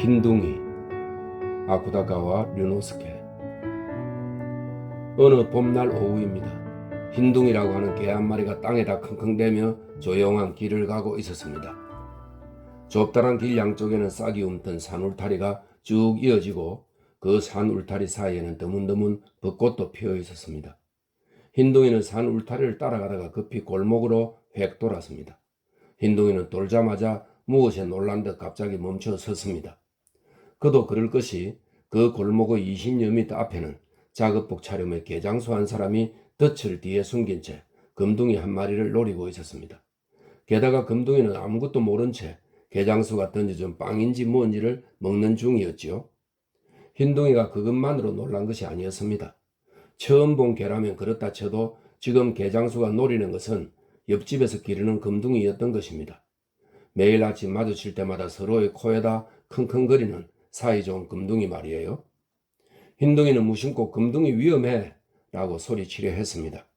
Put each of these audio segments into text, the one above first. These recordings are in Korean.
흰둥이, 아쿠다가와 류노스케. 어느 봄날 오후입니다. 흰둥이라고 하는 개 한 마리가 땅에다 킁킁대며 조용한 길을 가고 있었습니다. 좁다란 길 양쪽에는 싹이 움튼 산울타리가 쭉 이어지고 그 산울타리 사이에는 드문드문 벚꽃도 피어 있었습니다. 흰둥이는 산울타리를 따라가다가 급히 골목으로 획 돌았습니다. 흰둥이는 돌자마자 무엇에 놀란 듯 갑자기 멈춰 섰습니다. 그도 그럴 것이 그 골목의 20여 미터 앞에는 작업복 차림의 개장수 한 사람이 덫을 뒤에 숨긴 채 금둥이 한 마리를 노리고 있었습니다. 게다가 금둥이는 아무것도 모른 채 개장수가 던져준 빵인지 뭔지를 먹는 중이었지요. 흰둥이가 그것만으로 놀란 것이 아니었습니다. 처음 본 개라면 그렇다 쳐도 지금 개장수가 노리는 것은 옆집에서 기르는 금둥이였던 것입니다. 매일 아침 마주칠 때마다 서로의 코에다 킁킁거리는 사이좋은 금둥이 말이에요. 흰둥이는 무심코 금둥이 위험해 라고 소리치려 했습니다.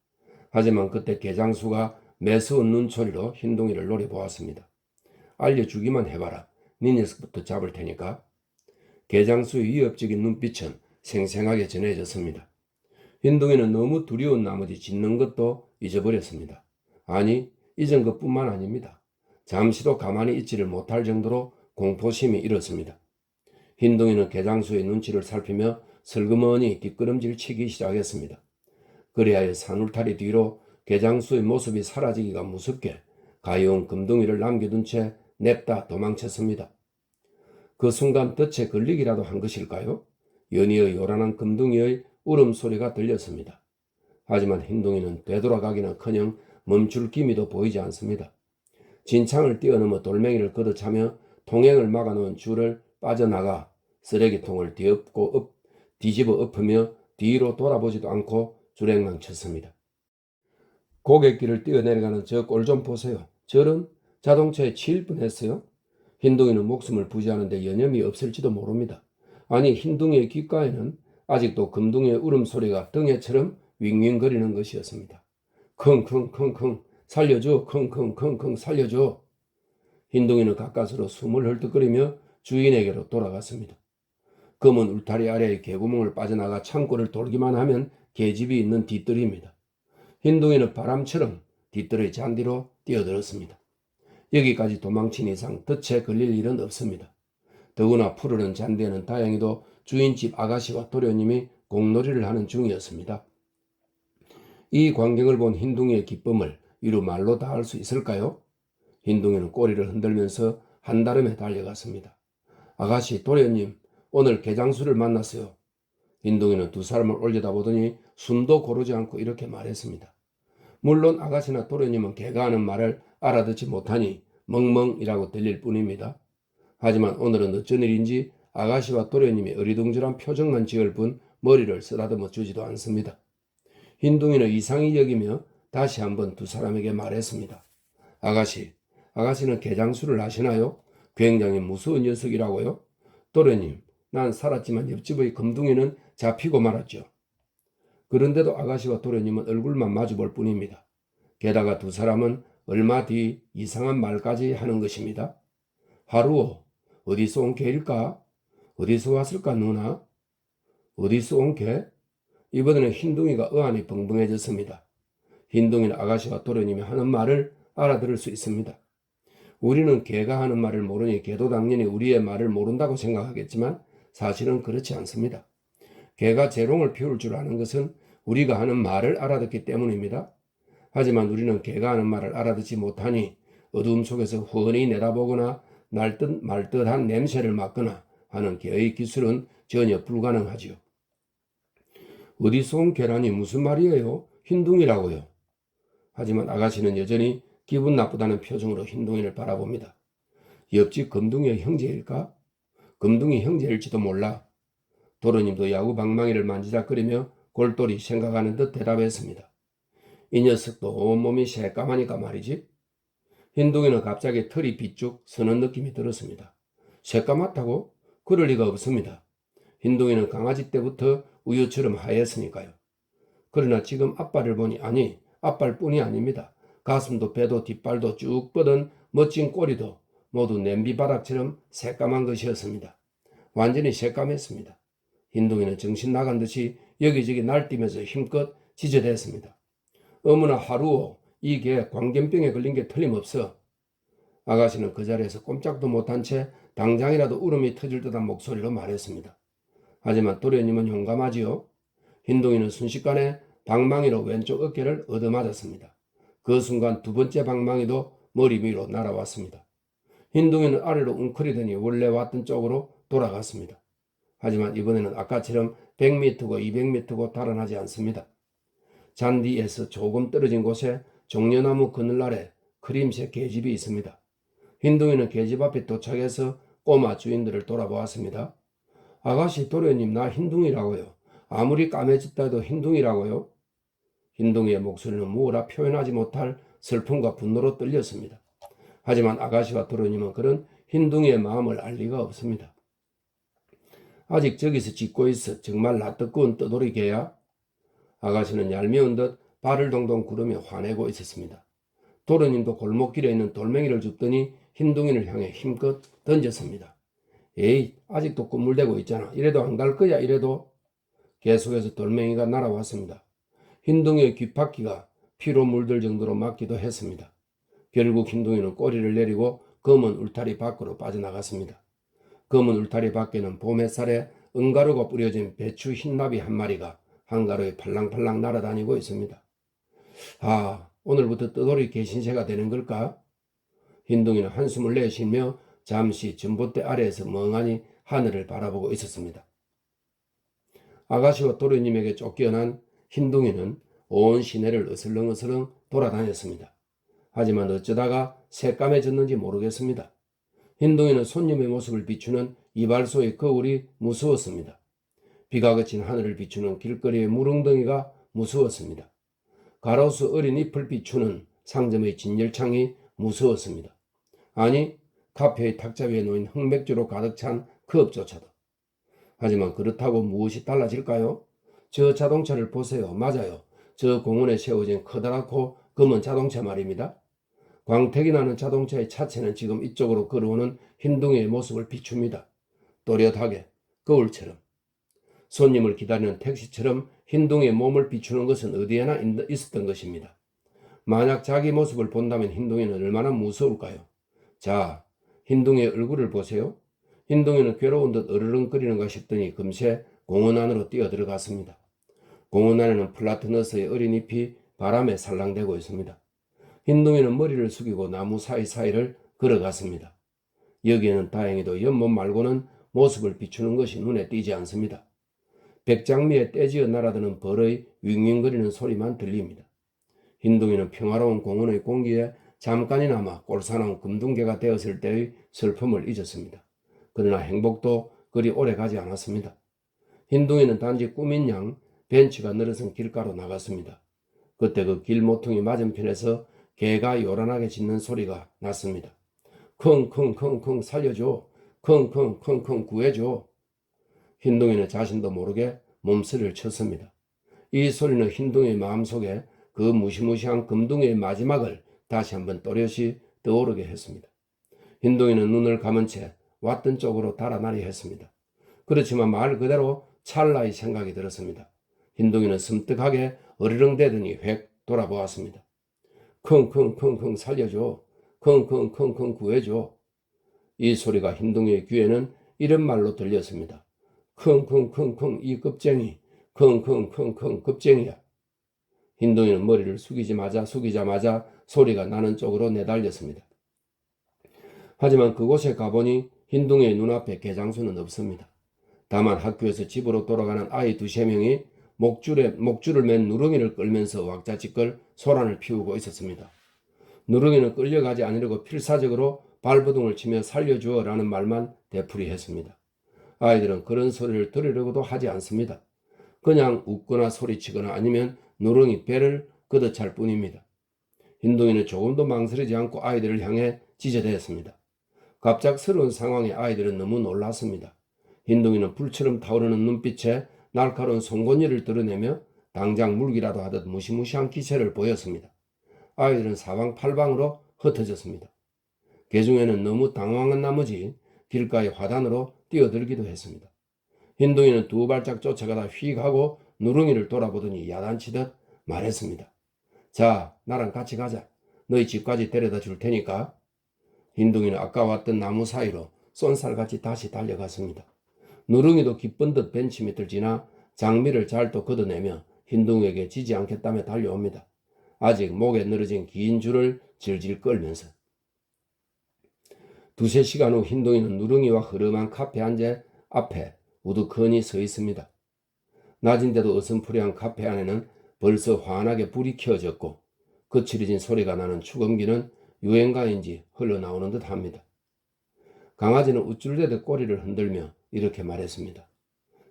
하지만 그때 개장수가 매서운 눈초리로 흰둥이를 노려보았습니다. 알려주기만 해봐라. 네 녀석부터 잡을 테니까. 개장수의 위협적인 눈빛은 생생하게 전해졌습니다. 흰둥이는 너무 두려운 나머지 짖는 것도 잊어버렸습니다. 아니, 잊은 것뿐만 아닙니다. 잠시도 가만히 있지를 못할 정도로 공포심이 일었습니다. 흰둥이는 개장수의 눈치를 살피며 슬그머니 뒷걸음질 치기 시작했습니다. 그리하여 산울타리 뒤로 개장수의 모습이 사라지기가 무섭게 가여운 금둥이를 남겨둔 채 냅다 도망쳤습니다. 그 순간 덫에 걸리기라도 한 것일까요? 연이어 요란한 금둥이의 울음소리가 들렸습니다. 하지만 흰둥이는 되돌아가기는커녕 멈출 기미도 보이지 않습니다. 진창을 뛰어넘어 돌멩이를 걷어차며 통행을 막아놓은 줄을 빠져나가 쓰레기통을 뒤집어 엎으며 뒤로 돌아보지도 않고 주랭랑 쳤습니다. 고갯길을 뛰어내려가는 저 꼴 좀 보세요. 저런 자동차에 치일 뻔했어요. 흰둥이는 목숨을 부지하는데 여념이 없을지도 모릅니다. 아니, 흰둥이의 귓가에는 아직도 금둥이의 울음소리가 등에처럼 윙윙거리는 것이었습니다. 킁킁킁킁 살려줘, 킁킁킁킁 살려줘. 흰둥이는 가까스로 숨을 헐떡거리며 주인에게로 돌아갔습니다. 검은 울타리 아래의 개구멍을 빠져나가 창고를 돌기만 하면 계집이 있는 뒷뜰입니다. 흰둥이는 바람처럼 뒷뜰의 잔디로 뛰어들었습니다. 여기까지 도망친 이상 덫에 걸릴 일은 없습니다. 더구나 푸르른 잔디에는 다행히도 주인집 아가씨와 도련님이 공놀이를 하는 중이었습니다. 이 광경을 본 흰둥이의 기쁨을 이루 말로 다 할 수 있을까요? 흰둥이는 꼬리를 흔들면서 한달음에 달려갔습니다. 아가씨, 도련님, 오늘 개장수를 만났어요. 흰둥이는 두 사람을 올려다보더니 숨도 고르지 않고 이렇게 말했습니다. 물론 아가씨나 도련님은 개가 하는 말을 알아듣지 못하니 멍멍이라고 들릴 뿐입니다. 하지만 오늘은 어쩐 일인지 아가씨와 도련님이 어리둥절한 표정만 지을 뿐 머리를 쓰다듬어 주지도 않습니다. 흰둥이는 이상히 여기며 다시 한번 두 사람에게 말했습니다. 아가씨는 개장수를 아시나요? 굉장히 무서운 녀석이라고요? 도련님, 난 살았지만 옆집의 금둥이는 잡히고 말았죠. 그런데도 아가씨와 도련님은 얼굴만 마주볼 뿐입니다. 게다가 두 사람은 얼마 뒤 이상한 말까지 하는 것입니다. 하루오, 어디서 온 개일까? 어디서 왔을까 누나? 어디서 온 개? 이번에는 흰둥이가 어안이 벙벙해졌습니다. 흰둥이는 아가씨와 도련님이 하는 말을 알아들을 수 있습니다. 우리는 개가 하는 말을 모르니 개도 당연히 우리의 말을 모른다고 생각하겠지만 사실은 그렇지 않습니다. 개가 재롱을 피울 줄 아는 것은 우리가 하는 말을 알아듣기 때문입니다. 하지만 우리는 개가 하는 말을 알아듣지 못하니 어두움 속에서 훤히 내다보거나 날듯 말듯한 냄새를 맡거나 하는 개의 기술은 전혀 불가능하지요. 어디서 온 개라니 무슨 말이에요? 흰둥이라고요. 하지만 아가씨는 여전히 기분 나쁘다는 표정으로 흰둥이를 바라봅니다. 옆집 금둥이의 형제일까? 금둥이 형제일지도 몰라. 도련님도 야구 방망이를 만지작거리며 골똘히 생각하는 듯 대답했습니다. 이 녀석도 온몸이 새까마니까 말이지. 흰둥이는 갑자기 털이 비쭉 서는 느낌이 들었습니다. 새까맣다고? 그럴 리가 없습니다. 흰둥이는 강아지 때부터 우유처럼 하얘었으니까요. 그러나 지금 앞발을 보니 아니, 앞발뿐이 아닙니다. 가슴도 배도 뒷발도 쭉 뻗은 멋진 꼬리도 모두 냄비바닥처럼 새까만 것이었습니다. 완전히 새까맸습니다. 흰둥이는 정신 나간 듯이 여기저기 날뛰면서 힘껏 지저댔습니다. 어머나 하루오, 이 개 광견병에 걸린 게 틀림없어. 아가씨는 그 자리에서 꼼짝도 못한 채 당장이라도 울음이 터질 듯한 목소리로 말했습니다. 하지만 도련님은 용감하지요. 흰둥이는 순식간에 방망이로 왼쪽 어깨를 얻어맞았습니다. 그 순간 두 번째 방망이도 머리 위로 날아왔습니다. 흰둥이는 아래로 웅크리더니 원래 왔던 쪽으로 돌아갔습니다. 하지만 이번에는 아까처럼 100m고 200m고 달아나지 않습니다. 잔디에서 조금 떨어진 곳에 종려나무 그늘 아래 크림색 계집이 있습니다. 흰둥이는 계집 앞에 도착해서 꼬마 주인들을 돌아보았습니다. 아가씨, 도련님, 나 흰둥이라고요. 아무리 까매졌다 해도 흰둥이라고요. 흰둥이의 목소리는 무어라 표현하지 못할 슬픔과 분노로 떨렸습니다. 하지만 아가씨와 도련님은 그런 흰둥이의 마음을 알 리가 없습니다. 아직 저기서 짖고 있어. 정말 낯뜨거운 떠돌이 개야? 아가씨는 얄미운 듯 발을 동동 구르며 화내고 있었습니다. 도련님도 골목길에 있는 돌멩이를 줍더니 흰둥이를 향해 힘껏 던졌습니다. 에이, 아직도 꾸물대고 있잖아. 이래도 안 갈 거야, 이래도. 계속해서 돌멩이가 날아왔습니다. 흰둥이의 귓바퀴가 피로 물들 정도로 맞기도 했습니다. 결국 흰둥이는 꼬리를 내리고 검은 울타리 밖으로 빠져나갔습니다. 검은 울타리 밖에는 봄 햇살에 은가루가 뿌려진 배추 흰나비 한 마리가 한가로이 팔랑팔랑 날아다니고 있습니다. 아, 오늘부터 떠돌이 개신세가 되는 걸까? 흰둥이는 한숨을 내쉬며 잠시 전봇대 아래에서 멍하니 하늘을 바라보고 있었습니다. 아가씨와 도련님에게 쫓겨난 흰둥이는 온 시내를 어슬렁어슬렁 돌아다녔습니다. 하지만 어쩌다가 새까매졌는지 모르겠습니다. 흰둥이는 손님의 모습을 비추는 이발소의 거울이 무서웠습니다. 비가 그친 하늘을 비추는 길거리의 물웅덩이가 무서웠습니다. 가로수 어린 잎을 비추는 상점의 진열창이 무서웠습니다. 아니, 카페의 탁자 위에 놓인 흑맥주로 가득 찬 컵조차도. 하지만 그렇다고 무엇이 달라질까요? 저 자동차를 보세요. 맞아요. 저 공원에 세워진 커다랗고 검은 자동차 말입니다. 광택이 나는 자동차의 차체는 지금 이쪽으로 걸어오는 흰둥이의 모습을 비춥니다. 또렷하게, 거울처럼. 손님을 기다리는 택시처럼 흰둥이의 몸을 비추는 것은 어디에나 있었던 것입니다. 만약 자기 모습을 본다면 흰둥이는 얼마나 무서울까요? 자, 흰둥이의 얼굴을 보세요. 흰둥이는 괴로운 듯 어르렁거리는가 싶더니 금세 공원 안으로 뛰어들어갔습니다. 공원 안에는 플라트너스의 어린 잎이 바람에 살랑대고 있습니다. 흰둥이는 머리를 숙이고 나무 사이사이를 걸어갔습니다. 여기에는 다행히도 연못 말고는 모습을 비추는 것이 눈에 띄지 않습니다. 백장미에 떼지어 날아드는 벌의 윙윙거리는 소리만 들립니다. 흰둥이는 평화로운 공원의 공기에 잠깐이나마 꼴사나운 금둥개가 되었을 때의 슬픔을 잊었습니다. 그러나 행복도 그리 오래 가지 않았습니다. 흰둥이는 단지 꿈인 양 벤치가 늘어선 길가로 나갔습니다. 그때 그 길 모퉁이 맞은편에서 개가 요란하게 짖는 소리가 났습니다. 컹컹컹컹 살려줘. 컹컹컹컹 구해줘. 흰둥이는 자신도 모르게 몸서리를 쳤습니다. 이 소리는 흰둥이의 마음속에 그 무시무시한 금둥이의 마지막을 다시 한번 또렷이 떠오르게 했습니다. 흰둥이는 눈을 감은 채 왔던 쪽으로 달아나려 했습니다. 그렇지만 말 그대로 찰나의 생각이 들었습니다. 흰둥이는 섬뜩하게 어리렁대더니 획 돌아보았습니다. 컹컹컹컹 살려줘. 컹컹컹컹 구해줘. 이 소리가 흰둥이의 귀에는 이런 말로 들렸습니다. 컹컹컹컹 이 겁쟁이. 컹컹컹컹 겁쟁이야. 흰둥이는 머리를 숙이자마자 소리가 나는 쪽으로 내달렸습니다. 하지만 그곳에 가보니 흰둥이의 눈앞에 개장수는 없습니다. 다만 학교에서 집으로 돌아가는 아이 2~3명이 목줄을 맨 누렁이를 끌면서 왁자지껄 소란을 피우고 있었습니다. 누렁이는 끌려가지 않으려고 필사적으로 발버둥을 치며 살려주어 라는 말만 되풀이했습니다. 아이들은 그런 소리를 들으려고도 하지 않습니다. 그냥 웃거나 소리치거나 아니면 누렁이 배를 걷어찰 뿐입니다. 흰둥이는 조금도 망설이지 않고 아이들을 향해 지저대었습니다. 갑작스러운 상황에 아이들은 너무 놀랐습니다. 흰둥이는 불처럼 타오르는 눈빛에 날카로운 송곳니를 드러내며 당장 물기라도 하듯 무시무시한 기세를 보였습니다. 아이들은 사방팔방으로 흩어졌습니다. 개 중에는 너무 당황한 나머지 길가의 화단으로 뛰어들기도 했습니다. 흰둥이는 두 발짝 쫓아가다 휙 하고 누룽이를 돌아보더니 야단치듯 말했습니다. 자, 나랑 같이 가자. 너희 집까지 데려다 줄 테니까. 흰둥이는 아까 왔던 나무 사이로 쏜살같이 다시 달려갔습니다. 누룽이도 기쁜 듯 벤치 밑을 지나 장미를 잘 또 걷어내며 흰둥이에게 지지 않겠다며 달려옵니다. 아직 목에 늘어진 긴 줄을 질질 끌면서. 두세 시간 후 흰둥이는 누룽이와 흐름한 카페 한 제 앞에 우두커니 서 있습니다. 낮인데도 어슴푸레한 카페 안에는 벌써 환하게 불이 켜졌고 거칠어진 소리가 나는 축음기는 유행가인지 흘러나오는 듯 합니다. 강아지는 우쭐대듯 꼬리를 흔들며 이렇게 말했습니다.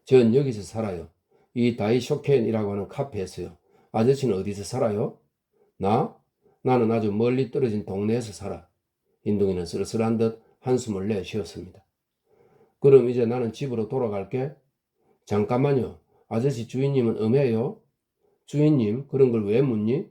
전 여기서 살아요. 이 다이쇼켄이라고 하는 카페에서요. 아저씨는 어디서 살아요? 나는 아주 멀리 떨어진 동네에서 살아. 흰둥이는 쓸쓸한 듯 한숨을 내쉬었습니다. 그럼 이제 나는 집으로 돌아갈게. 잠깐만요. 아저씨 주인님은 음해요? 주인님, 그런 걸 왜 묻니?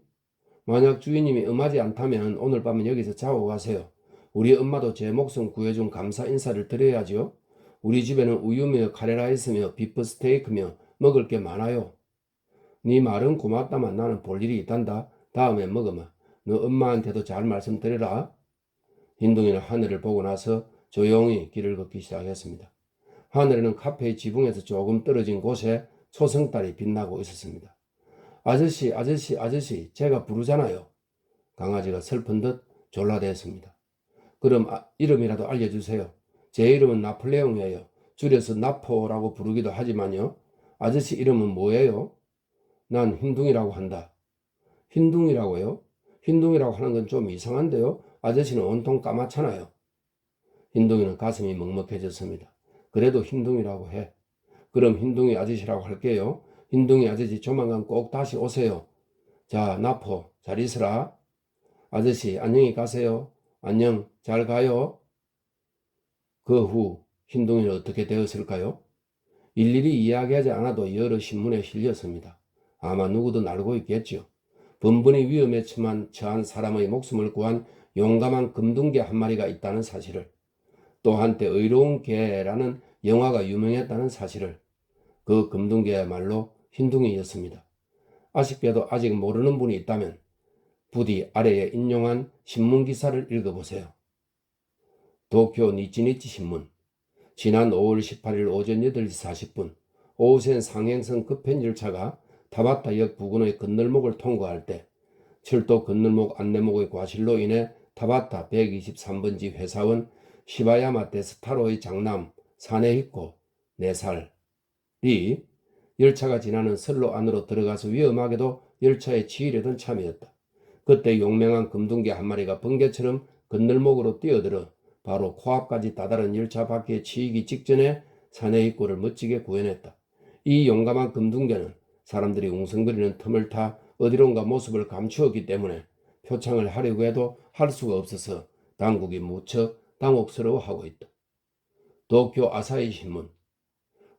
만약 주인님이 음하지 않다면 오늘 밤은 여기서 자고 가세요. 우리 엄마도 제 목숨 구해준 감사 인사를 드려야죠. 우리 집에는 우유며 카레라이스며 비프 스테이크며 먹을 게 많아요. 네 말은 고맙다만 나는 볼 일이 있단다. 다음에 먹으마. 너 엄마한테도 잘 말씀드려라. 흰둥이는 하늘을 보고 나서 조용히 길을 걷기 시작했습니다. 하늘에는 카페의 지붕에서 조금 떨어진 곳에 초승달이 빛나고 있었습니다. 아저씨, 아저씨, 아저씨, 제가 부르잖아요. 강아지가 슬픈 듯 졸라댔습니다. 그럼 이름이라도 알려주세요. 제 이름은 나폴레옹이에요. 줄여서 나포라고 부르기도 하지만요. 아저씨 이름은 뭐예요? 난 흰둥이라고 한다. 흰둥이라고요? 흰둥이라고 하는 건 좀 이상한데요. 아저씨는 온통 까맣잖아요. 흰둥이는 가슴이 먹먹해졌습니다. 그래도 흰둥이라고 해. 그럼 흰둥이 아저씨라고 할게요. 흰둥이 아저씨 조만간 꼭 다시 오세요. 자, 나포 잘 있으라. 아저씨 안녕히 가세요. 안녕 잘 가요. 그 후 흰둥이는 어떻게 되었을까요? 일일이 이야기하지 않아도 여러 신문에 실렸습니다. 아마 누구든 알고 있겠죠. 번번이 위험에 처한 사람의 목숨을 구한 용감한 금둥개 한 마리가 있다는 사실을, 또 한때 의로운 개라는 영화가 유명했다는 사실을. 그 금둥개야말로 흰둥이였습니다. 아쉽게도 아직 모르는 분이 있다면 부디 아래에 인용한 신문기사를 읽어보세요. 도쿄 니치니치 신문. 지난 5월 18일 오전 8시 40분 오후센 상행선 급행열차가 타바타역 부근의 건널목을 통과할 때 철도 건널목 안내목의 과실로 인해 타바타 123번지 회사원 시바야마 데스타로의 장남 사네히코 4살이 열차가 지나는 선로 안으로 들어가서 위험하게도 열차에 치이려던 참이었다. 그때 용맹한 금둥개 한 마리가 번개처럼 건널목으로 뛰어들어 바로 코앞까지 다다른 열차 바퀴에 치이기 직전에 사내입구를 멋지게 구해냈다. 이 용감한 금둥개는 사람들이 웅성거리는 틈을 타 어디론가 모습을 감추었기 때문에 표창을 하려고 해도 할 수가 없어서 당국이 무척 당혹스러워하고 있다. 도쿄 아사히 신문.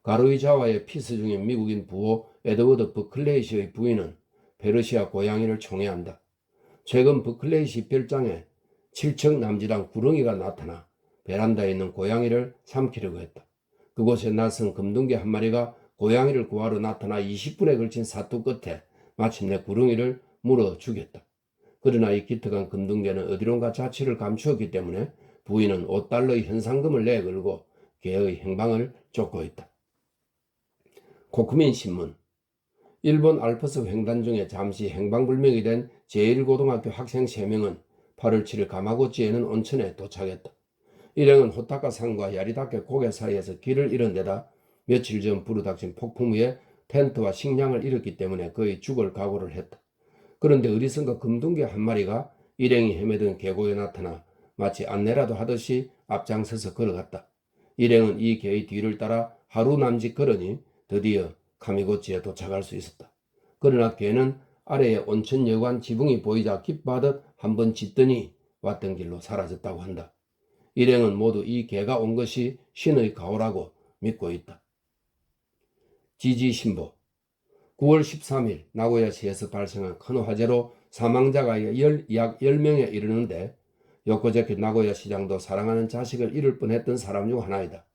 가루이자와의 피서 중인 미국인 부호 에드워드 버클레이시의 부인은 페르시아 고양이를 총애한다. 최근 버클레이시 별장에 7층 남지랑 구렁이가 나타나 베란다에 있는 고양이를 삼키려고 했다. 그곳에 낯선 금둥개 한 마리가 고양이를 구하러 나타나 20분에 걸친 사투 끝에 마침내 구렁이를 물어 죽였다. 그러나 이 기특한 금둥개는 어디론가 자취를 감추었기 때문에 부인은 5달러의 현상금을 내걸고 개의 행방을 쫓고 있다. 코크민 신문. 일본 알프스 횡단 중에 잠시 행방불명이 된 제1고등학교 학생 3명은 8월 7일 가마고치에는 온천에 도착했다. 일행은 호타카 산과 야리다케 고개 사이에서 길을 잃은 데다 며칠 전 불어닥친 폭풍 후에 텐트와 식량을 잃었기 때문에 거의 죽을 각오를 했다. 그런데 어디선가 금둥개 한 마리가 일행이 헤매던 계곡에 나타나 마치 안내라도 하듯이 앞장서서 걸어갔다. 일행은 이 개의 뒤를 따라 하루 남짓 걸으니 드디어 카미고치에 도착할 수 있었다. 그러나 개는 아래에 온천 여관 지붕이 보이자 기뻐하듯 한번 짖더니 왔던 길로 사라졌다고 한다. 일행은 모두 이 개가 온 것이 신의 가호라고 믿고 있다. 지지신보. 9월 13일 나고야시에서 발생한 큰 화재로 사망자가 약 10명에 이르는데 요코제키 나고야 시장도 사랑하는 자식을 잃을 뻔했던 사람 중 하나이다.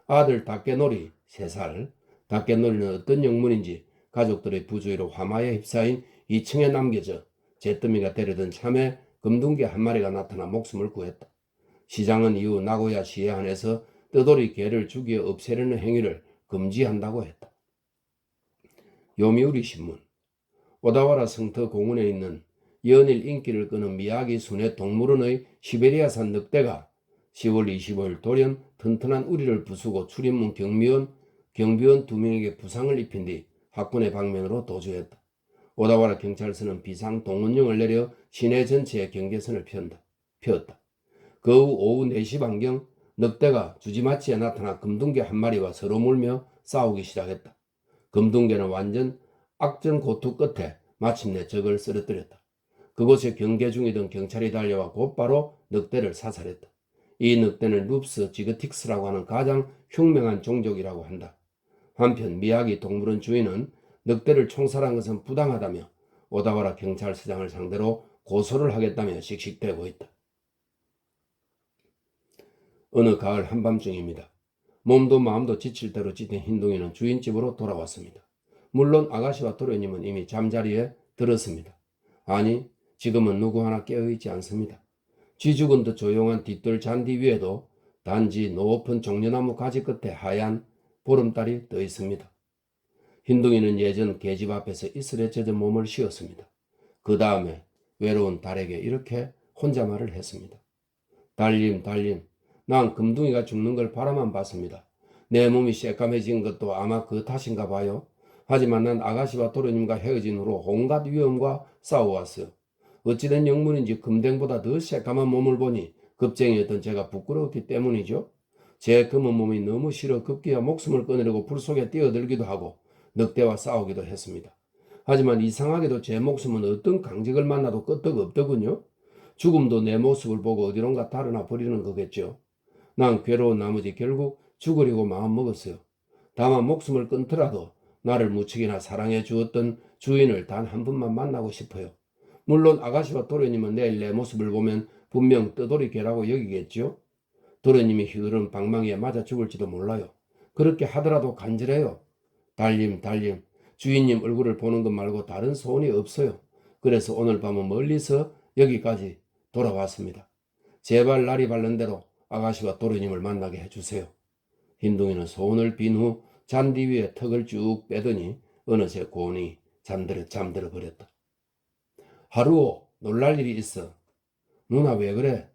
아들 다케노리 3살. 다케노리는 어떤 영문인지 가족들의 부주의로 화마에 휩싸인 2층에 남겨져 잿더미가 데려든 참에 금둥개 한 마리가 나타나 목숨을 구했다. 시장은 이후 나고야 시에 한해서 떠돌이 개를 죽여 없애려는 행위를 금지한다고 했다. 요미우리 신문. 오다와라 성터 공원에 있는 연일 인기를 끄는 미야기 순회 동물원의 시베리아산 늑대가 10월 25일 돌연 튼튼한 우리를 부수고 출입문 경비원 2명에게 부상을 입힌 뒤 학군의 방면으로 도주했다. 오다와라 경찰서는 비상 동원령을 내려 시내 전체에 경계선을 폈다. 그 후 오후 4시 반경 늑대가 주지마치에 나타나 금둥개 한 마리와 서로 물며 싸우기 시작했다. 금둥개는 완전 악전고투 끝에 마침내 적을 쓰러뜨렸다. 그곳에 경계 중이던 경찰이 달려와 곧바로 늑대를 사살했다. 이 늑대는 룹스 지그틱스라고 하는 가장 흉명한 종족이라고 한다. 한편 미야기 동물원 주인은 늑대를 총살한 것은 부당하다며 오다와라 경찰서장을 상대로 고소를 하겠다며 씩씩대고 있다. 어느 가을 한밤중입니다. 몸도 마음도 지칠 대로 찌든 흰둥이는 주인집으로 돌아왔습니다. 물론 아가씨와 도련님은 이미 잠자리에 들었습니다. 아니, 지금은 누구 하나 깨어있지 않습니다. 쥐죽은 듯 조용한 뒷돌 잔디 위에도 단지 높은 종려나무 가지 끝에 하얀 보름달이 떠 있습니다. 흰둥이는 예전 계집 앞에서 이슬에 젖은 몸을 쉬었습니다. 그 다음에 외로운 달에게 이렇게 혼잣말을 했습니다. 달님, 난 금둥이가 죽는 걸 바라만 봤습니다. 내 몸이 새까매진 것도 아마 그 탓인가 봐요. 하지만 난 아가씨와 도련님과 헤어진 후로 온갖 위험과 싸워왔어요. 어찌된 영문인지 금댕보다 더 새까만 몸을 보니 겁쟁이였던 제가 부끄러웠기 때문이죠. 제 검은 몸이 너무 싫어 급기야 목숨을 끊으려고 불 속에 뛰어들기도 하고 늑대와 싸우기도 했습니다. 하지만 이상하게도 제 목숨은 어떤 강직을 만나도 끄떡없더군요. 죽음도 내 모습을 보고 어디론가 달아나 버리는 거겠죠. 난 괴로운 나머지 결국 죽으려고 마음먹었어요. 다만 목숨을 끊더라도 나를 무척이나 사랑해 주었던 주인을 단 한 번만 만나고 싶어요. 물론 아가씨와 도련님은 내일 내 모습을 보면 분명 떠돌이 개라고 여기겠죠. 도련님이 휘두른 방망이에 맞아 죽을지도 몰라요. 그렇게 하더라도 간절해요. 달님, 주인님 얼굴을 보는 것 말고 다른 소원이 없어요. 그래서 오늘 밤은 멀리서 여기까지 돌아왔습니다. 제발 날이 밝는 대로 아가씨와 도련님을 만나게 해주세요. 흰둥이는 소원을 빈 후 잔디 위에 턱을 쭉 빼더니 어느새 고온이 잠들어 버렸다. 하루오, 놀랄 일이 있어. 누나 왜 그래?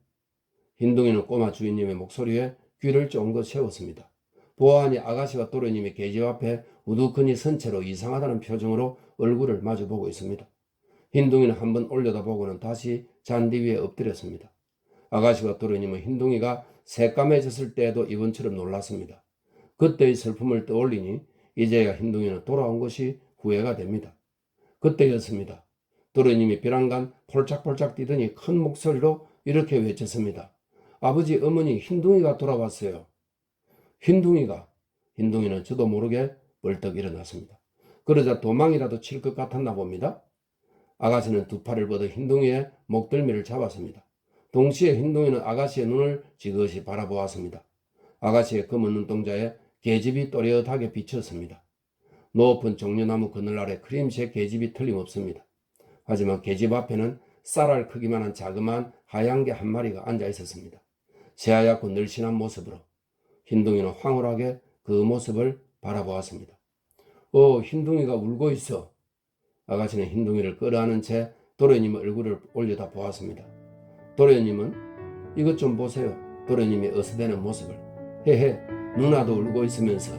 흰둥이는 꼬마 주인님의 목소리에 귀를 쫑긋 세웠습니다. 보아하니 아가씨와 도련님이 계집 앞에 우두커니 선 채로 이상하다는 표정으로 얼굴을 마주보고 있습니다. 흰둥이는 한번 올려다보고는 다시 잔디 위에 엎드렸습니다. 아가씨와 도련님은 흰둥이가 새까매졌을 때에도 이번처럼 놀랐습니다. 그때의 슬픔을 떠올리니 이제야 흰둥이는 돌아온 것이 후회가 됩니다. 그때였습니다. 도련님이 벼랑간 폴짝폴짝 뛰더니 큰 목소리로 이렇게 외쳤습니다. 아버지, 어머니, 흰둥이가 돌아왔어요. 흰둥이는 저도 모르게 벌떡 일어났습니다. 그러자 도망이라도 칠 것 같았나 봅니다. 아가씨는 두 팔을 뻗어 흰둥이의 목덜미를 잡았습니다. 동시에 흰둥이는 아가씨의 눈을 지그시 바라보았습니다. 아가씨의 검은 눈동자에 계집이 또렷하게 비쳤습니다. 높은 종려나무 그늘 아래 크림색 계집이 틀림없습니다. 하지만 계집 앞에는 쌀알 크기만한 자그마한 하얀 개 한 마리가 앉아 있었습니다. 새하얗고 늘씬한 모습으로 흰둥이는 황홀하게 그 모습을 바라보았습니다. 흰둥이가 울고 있어. 아가씨는 흰둥이를 끌어안은 채 도련님 얼굴을 올려다 보았습니다. 도련님은 이것 좀 보세요. 도련님이 어스대는 모습을. 헤헤, 누나도 울고 있으면서